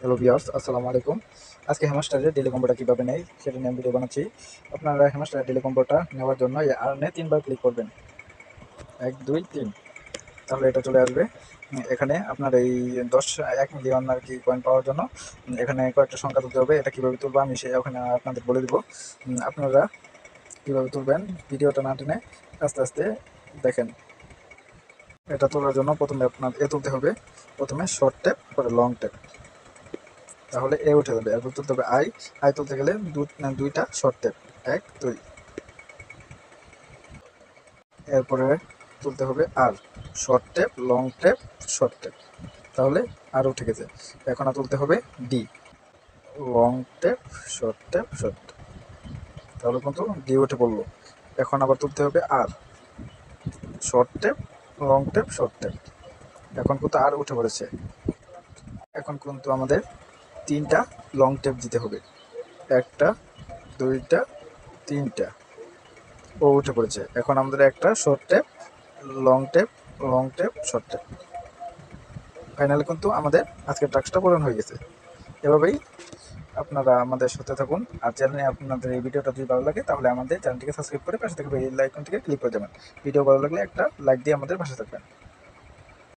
Hello viewers, আসসালামু আলাইকুম। আজকে হ্যামস্টারের ডেইলি কম্বোটা কীভাবে নেই সেটা নিয়ে আমি ভিডিও বানাচ্ছি। আপনারা হ্যামস্টারের ডেইলি কম্বোটা নেওয়ার জন্য এই আর্নে 3 বার ক্লিক করবেন, 1 2 3। তাহলে এটা চলে আসবে। এখানে আপনার এই 1 মিলিয়ন আর কি কয়েন পাওয়ার জন্য এখানে কয়েকটা সংখ্যা তুলতে হবে। এটা কীভাবে তুলবো আমি ওখানে আপনাদের বলে দেবো। আপনারা কীভাবে তুলবেন ভিডিওটা না টেনে আস্তে আস্তে দেখেন। এটা তোলার জন্য প্রথমে আপনার তুলতে হবে, প্রথমে শর্ট ট্যাপ, পরে লং ট্যাপ, তাহলে উঠে যাবে। এরপর তুলতে হবে আই তুলতে গেলে দুইটা শর্ট ট্যাপ, 1 2। এরপরে তুলতে হবে short tap, long tap, short tap, তাহলে উঠে গেছে। এখন তুলতে হবে D, long tap, short tap, short tap, তাহলে কিন্তু ডি উঠে পড়লো। এখন আবার তুলতে হবে short tap, long tap, short tap, এখন কিন্তু উঠে পড়েছে। এখন কিন্তু আমাদের 3টা লং ট্যাপ দিতে হবে, 1টা 2টা 3টা, উঠে পড়েছে। এখন আমাদের একটা short tap, long tap, long tap, short tap, finally কিন্তু আমাদের আজকের টাস্কটা পূরণ হয়ে গেছে। এভাবেই আপনারা আমাদের সাথে থাকুন। আর চ্যানেলে আপনাদের এই ভিডিওটা যদি ভালো লাগে তাহলে আমাদের চ্যানেলটিকে সাবস্ক্রাইব করে পাশে থেকে বেল আইকনটিকে ক্লিক করে দেবেন। ভিডিও ভালো লাগলে একটা লাইক দিয়ে আমাদের পাশে থাকবেন।